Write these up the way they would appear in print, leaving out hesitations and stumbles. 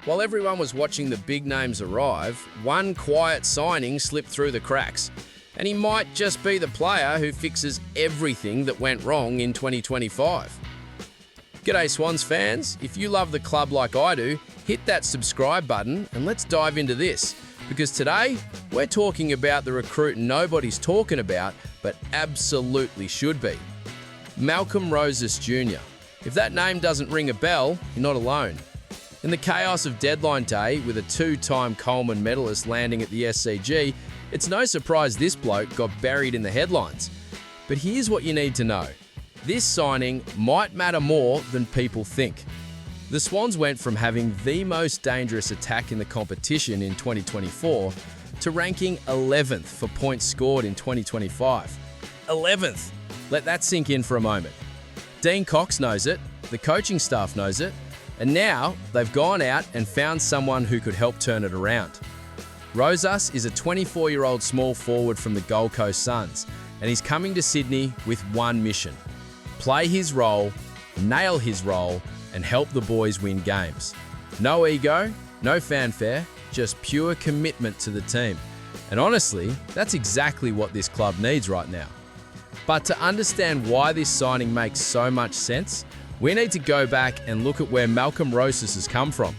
While everyone was watching the big names arrive, one quiet signing slipped through the cracks, and he might just be the player who fixes everything that went wrong in 2025. G'day Swans fans, if you love the club like I do, hit that subscribe button and let's dive into this, because today we're talking about the recruit nobody's talking about but absolutely should be. Malcolm Rosas Jr. If that name doesn't ring a bell, you're not alone. In the chaos of deadline day, with a two-time Coleman medalist landing at the SCG, it's no surprise this bloke got buried in the headlines. But here's what you need to know. This signing might matter more than people think. The Swans went from having the most dangerous attack in the competition in 2024 to ranking 11th for points scored in 2025. 11th! Let that sink in for a moment. Dean Cox knows it, the coaching staff knows it, and now they've gone out and found someone who could help turn it around. Rosas is a 24-year-old small forward from the Gold Coast Suns, and he's coming to Sydney with one mission: play his role, nail his role, and help the boys win games. No ego, no fanfare, just pure commitment to the team. And honestly, that's exactly what this club needs right now. But to understand why this signing makes so much sense, we need to go back and look at where Malcolm Rosas has come from.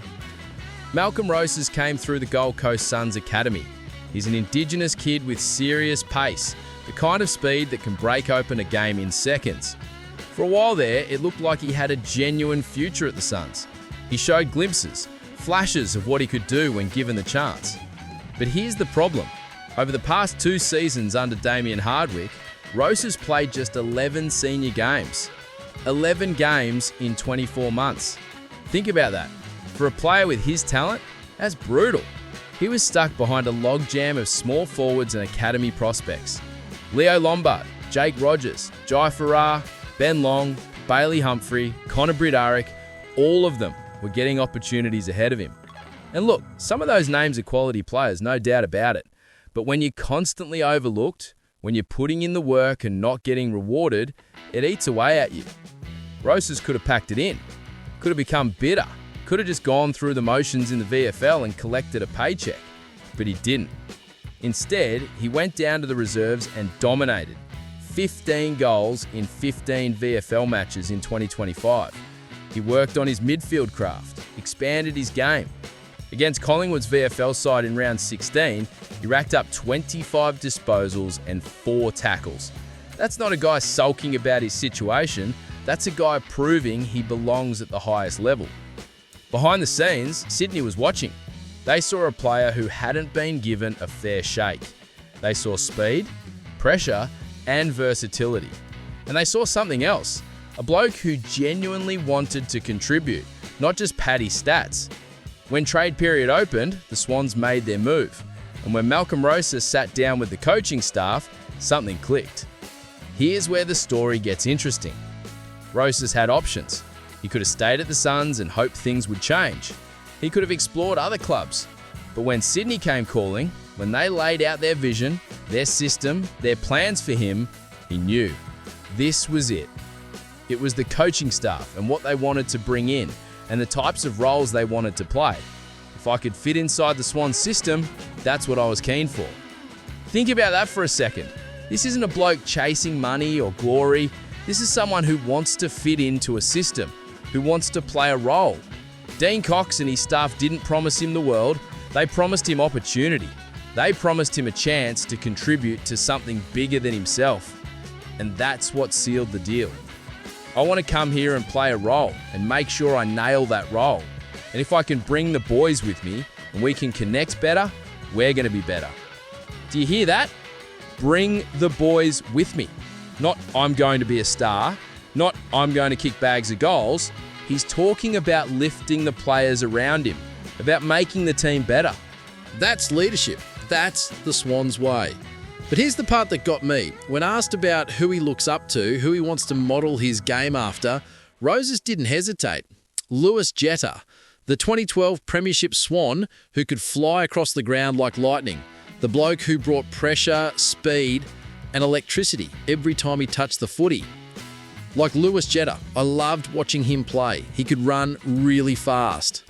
Malcolm Rosas came through the Gold Coast Suns Academy. He's an Indigenous kid with serious pace, the kind of speed that can break open a game in seconds. For a while there, it looked like he had a genuine future at the Suns. He showed glimpses, flashes of what he could do when given the chance. But here's the problem. Over the past 2 seasons under Damien Hardwick, Rosas played just 11 senior games. 11 games in 24 months. Think about that. For a player with his talent, that's brutal. He was stuck behind a logjam of small forwards and academy prospects. Leo Lombard, Jake Rogers, Jai Farrar, Ben Long, Bailey Humphrey, Connor Bridaric, all of them were getting opportunities ahead of him. And look, some of those names are quality players, no doubt about it. But when you're constantly overlooked, when you're putting in the work and not getting rewarded, it eats away at you. Rosas could have packed it in, could have become bitter, could have just gone through the motions in the VFL and collected a paycheck, but he didn't. Instead, he went down to the reserves and dominated. 15 goals in 15 VFL matches in 2025. He worked on his midfield craft, expanded his game. Against Collingwood's VFL side in round 16, he racked up 25 disposals and 4 tackles. That's not a guy sulking about his situation, that's a guy proving he belongs at the highest level. Behind the scenes, Sydney was watching. They saw a player who hadn't been given a fair shake. They saw speed, pressure, and versatility. And they saw something else, a bloke who genuinely wanted to contribute, not just pad his stats. When trade period opened, the Swans made their move. And when Malcolm Rosas sat down with the coaching staff, something clicked. Here's where the story gets interesting. Rosas had options. He could have stayed at the Suns and hoped things would change. He could have explored other clubs. But when Sydney came calling, when they laid out their vision, their system, their plans for him, he knew. This was it. It was the coaching staff and what they wanted to bring in and the types of roles they wanted to play. If I could fit inside the Swans system, that's what I was keen for. Think about that for a second. This isn't a bloke chasing money or glory. This is someone who wants to fit into a system, who wants to play a role. Dean Cox and his staff didn't promise him the world, they promised him opportunity. They promised him a chance to contribute to something bigger than himself. And that's what sealed the deal. I want to come here and play a role and make sure I nail that role. And if I can bring the boys with me and we can connect better, we're going to be better. Do you hear that? Bring the boys with me. Not I'm going to be a star, not I'm going to kick bags of goals. He's talking about lifting the players around him, about making the team better. That's leadership. That's the Swans way. But here's the part that got me. When asked about who he looks up to, who he wants to model his game after, Rosas didn't hesitate. Lewis Jetta, the 2012 Premiership Swan who could fly across the ground like lightning. The bloke who brought pressure, speed and electricity every time he touched the footy. Like Lewis Jetta, I loved watching him play. He could run really fast.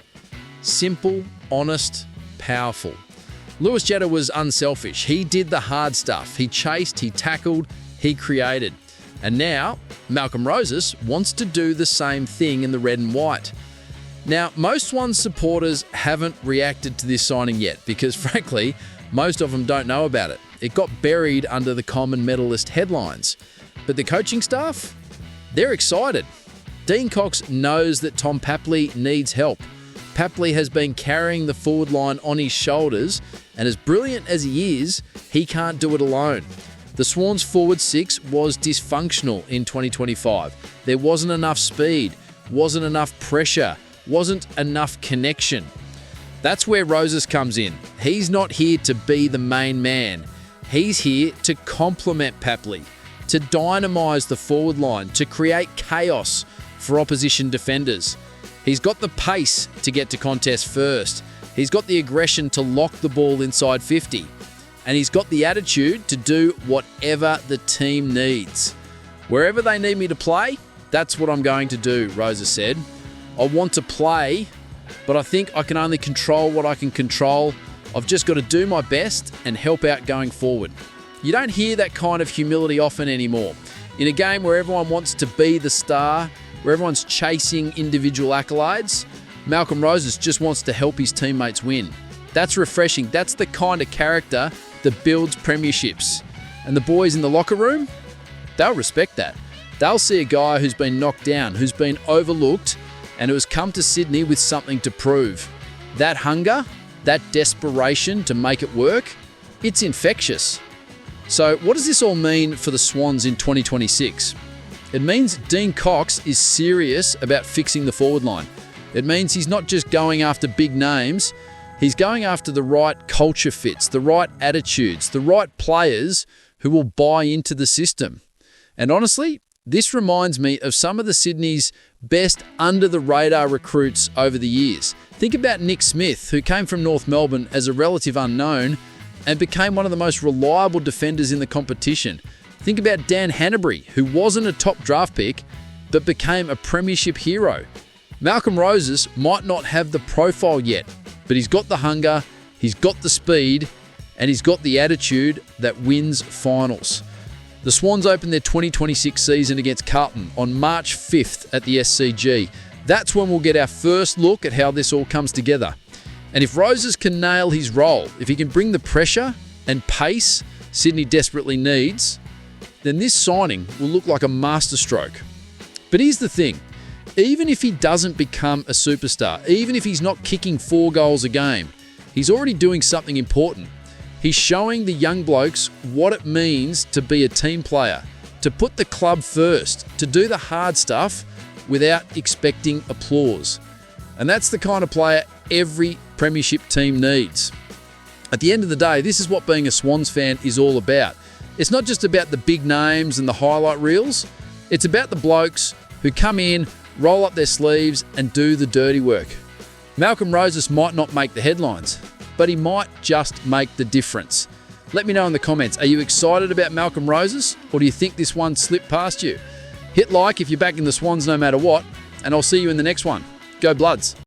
Simple, honest, powerful. Lewis Jetta was unselfish. He did the hard stuff. He chased, he tackled, he created. And now, Malcolm Roses wants to do the same thing in the red and white. Now, most Swans supporters haven't reacted to this signing yet because, frankly, most of them don't know about it. It got buried under the common medalist headlines. But the coaching staff, they're excited. Dean Cox knows that Tom Papley needs help. Papley has been carrying the forward line on his shoulders, and as brilliant as he is, he can't do it alone. The Swans forward six was dysfunctional in 2025. There wasn't enough speed, wasn't enough pressure, wasn't enough connection. That's where Roses comes in. He's not here to be the main man. He's here to complement Papley, to dynamise the forward line, to create chaos for opposition defenders. He's got the pace to get to contest first. He's got the aggression to lock the ball inside 50. And he's got the attitude to do whatever the team needs. Wherever they need me to play, that's what I'm going to do, Rosa said. I want to play, but I think I can only control what I can control. I've just got to do my best and help out going forward. You don't hear that kind of humility often anymore. In a game where everyone wants to be the star, where everyone's chasing individual accolades, Malcolm Roses just wants to help his teammates win. That's refreshing. That's the kind of character that builds premierships. And the boys in the locker room, they'll respect that. They'll see a guy who's been knocked down, who's been overlooked, and who has come to Sydney with something to prove. That hunger, that desperation to make it work, it's infectious. So what does this all mean for the Swans in 2026? It means Dean Cox is serious about fixing the forward line. It means he's not just going after big names, he's going after the right culture fits, the right attitudes, the right players who will buy into the system. And honestly, this reminds me of some of the Sydney's best under-the-radar recruits over the years. Think about Nick Smith, who came from North Melbourne as a relative unknown and became one of the most reliable defenders in the competition. Think about Dan Hannebery, who wasn't a top draft pick, but became a premiership hero. Malcolm Roses might not have the profile yet, but he's got the hunger, he's got the speed, and he's got the attitude that wins finals. The Swans open their 2026 season against Carlton on March 5th at the SCG. That's when we'll get our first look at how this all comes together. And if Roses can nail his role, if he can bring the pressure and pace Sydney desperately needs, then this signing will look like a masterstroke. But here's the thing. Even if he doesn't become a superstar, even if he's not kicking 4 goals a game, he's already doing something important. He's showing the young blokes what it means to be a team player, to put the club first, to do the hard stuff without expecting applause. And that's the kind of player every premiership team needs. At the end of the day, this is what being a Swans fan is all about. It's not just about the big names and the highlight reels. It's about the blokes who come in, roll up their sleeves and do the dirty work. Malcolm Roses might not make the headlines, but he might just make the difference. Let me know in the comments, are you excited about Malcolm Roses, or do you think this one slipped past you? Hit like if you're backing the Swans no matter what, and I'll see you in the next one. Go Bloods.